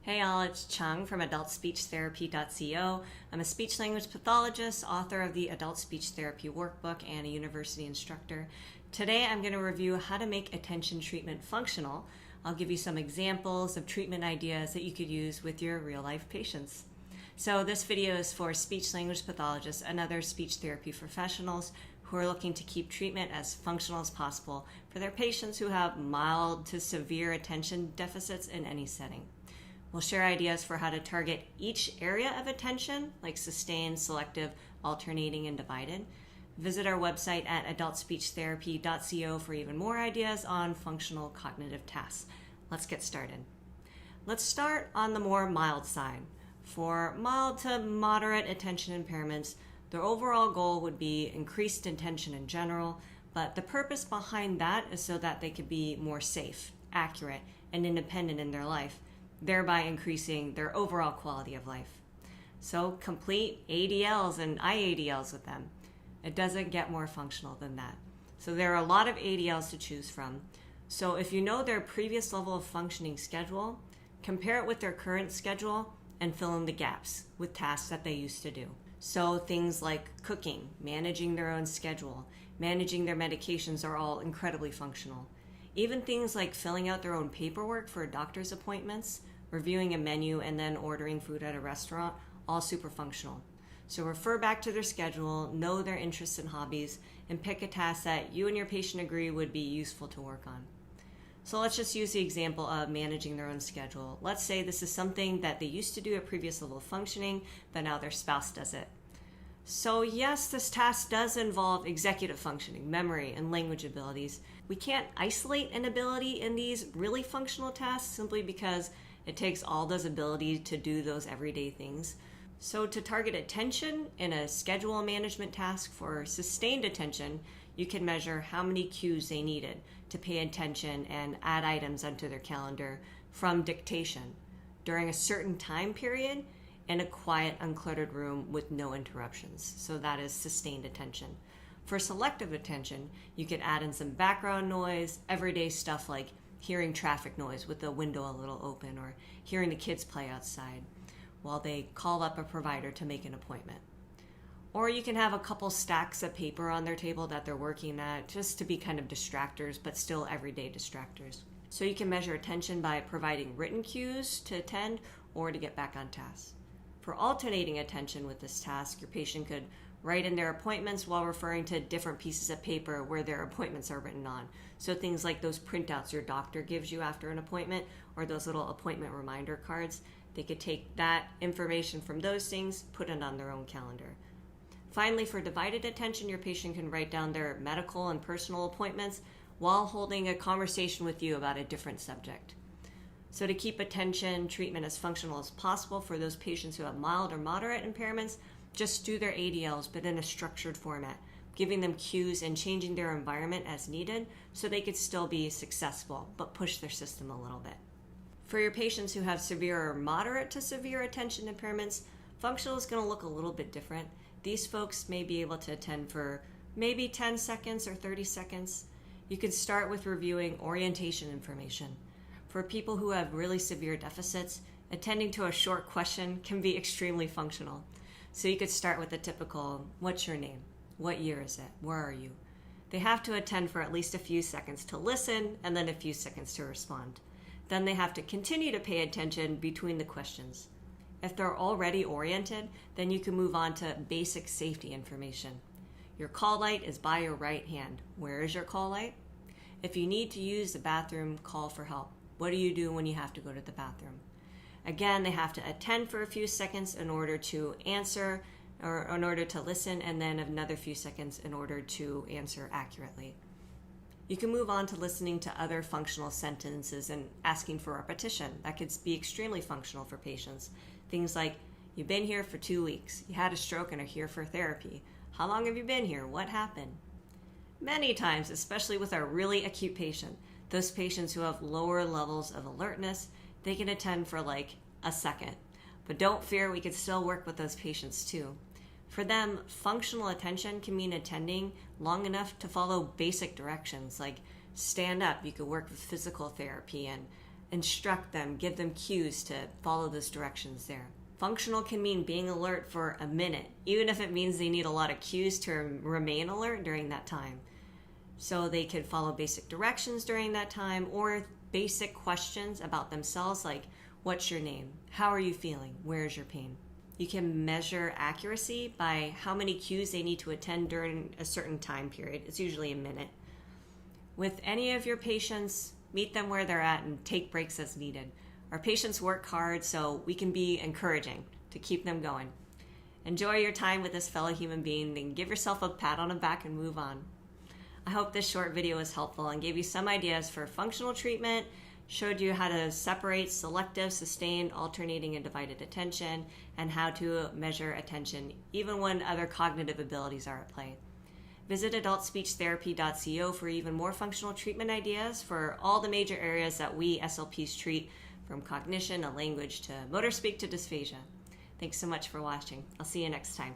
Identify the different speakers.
Speaker 1: Hey all, it's Chung from Adult Speech Therapy.co. I'm a speech language pathologist, author of the Adult Speech Therapy Workbook, and a university instructor. Today I'm going to review how to make attention treatment functional. I'll give you some examples of treatment ideas that you could use with your real-life patients. So this video is for speech language pathologists and other speech therapy professionals who are looking to keep treatment as functional as possible for their patients who have mild to severe attention deficits in any setting. We'll share ideas for how to target each area of attention, like sustained, selective, alternating, and divided. Visit our website at adultspeechtherapy.co for even more ideas on functional cognitive tasks. Let's get started. Let's start on the more mild side. For mild to moderate attention impairments, the overall goal would be increased attention in general, but the purpose behind that is so that they could be more safe, accurate, and independent in their life, thereby increasing their overall quality of life. So complete ADLs and IADLs with them. It doesn't get more functional than that. So there are a lot of ADLs to choose from. So if you know their previous level of functioning schedule, compare it with their current schedule and fill in the gaps with tasks that they used to do. So things like cooking, managing their own schedule, managing their medications are all incredibly functional. Even things like filling out their own paperwork for doctor's appointments, reviewing a menu, and then ordering food at a restaurant, all super functional. So refer back to their schedule, know their interests and hobbies, and pick a task that you and your patient agree would be useful to work on. So let's just use the example of managing their own schedule. Let's say this is something that they used to do at previous level of functioning, but now their spouse does it. So yes, this task does involve executive functioning, memory, and language abilities. We can't isolate an ability in these really functional tasks simply because it takes all those abilities to do those everyday things. So to target attention in a schedule management task for sustained attention, you can measure how many cues they needed to pay attention and add items onto their calendar from dictation during a certain time period in a quiet, uncluttered room with no interruptions. So that is sustained attention. For selective attention, you could add in some background noise, everyday stuff like hearing traffic noise with the window a little open, or hearing the kids play outside while they call up a provider to make an appointment. Or you can have a couple stacks of paper on their table that they're working at just to be kind of distractors, but still everyday distractors. So you can measure attention by providing written cues to attend or to get back on task. For alternating attention with this task, your patient could write in their appointments while referring to different pieces of paper where their appointments are written on. So things like those printouts your doctor gives you after an appointment, or those little appointment reminder cards. They could take that information from those things, put it on their own calendar. Finally, for divided attention, your patient can write down their medical and personal appointments while holding a conversation with you about a different subject. So to keep attention treatment as functional as possible for those patients who have mild or moderate impairments, just do their ADLs, but in a structured format, giving them cues and changing their environment as needed so they could still be successful, but push their system a little bit. For your patients who have severe or moderate to severe attention impairments, functional is going to look a little bit different. These folks may be able to attend for maybe 10 seconds or 30 seconds. You could start with reviewing orientation information. For people who have really severe deficits, attending to a short question can be extremely functional. So you could start with the typical, what's your name? What year is it? Where are you? They have to attend for at least a few seconds to listen and then a few seconds to respond. Then they have to continue to pay attention between the questions. If they're already oriented, then you can move on to basic safety information. Your call light is by your right hand. Where is your call light? If you need to use the bathroom, call for help. What do you do when you have to go to the bathroom? Again, they have to attend for a few seconds in order to answer or in order to listen, and then another few seconds in order to answer accurately. You can move on to listening to other functional sentences and asking for repetition. That could be extremely functional for patients. Things like, you've been here for 2 weeks, you had a stroke and are here for therapy. How long have you been here? What happened? Many times, especially with our really acute patient, those patients who have lower levels of alertness, they can attend for like a second. But don't fear, we can still work with those patients too. For them, functional attention can mean attending long enough to follow basic directions, like stand up. You could work with physical therapy and instruct them, give them cues to follow those directions there. Functional can mean being alert for a minute, even if it means they need a lot of cues to remain alert during that time. So they could follow basic directions during that time, or basic questions about themselves like, what's your name? How are you feeling? Where's your pain? You can measure accuracy by how many cues they need to attend during a certain time period. It's usually a minute. With any of your patients, meet them where they're at and take breaks as needed. Our patients work hard, so we can be encouraging to keep them going. Enjoy your time with this fellow human being, and give yourself a pat on the back and move on. I hope this short video was helpful and gave you some ideas for functional treatment, showed you how to separate selective, sustained, alternating, and divided attention, and how to measure attention even when other cognitive abilities are at play. Visit adultspeechtherapy.co for even more functional treatment ideas for all the major areas that we SLPs treat, from cognition to language to motor speak to dysphagia. Thanks so much for watching. I'll see you next time.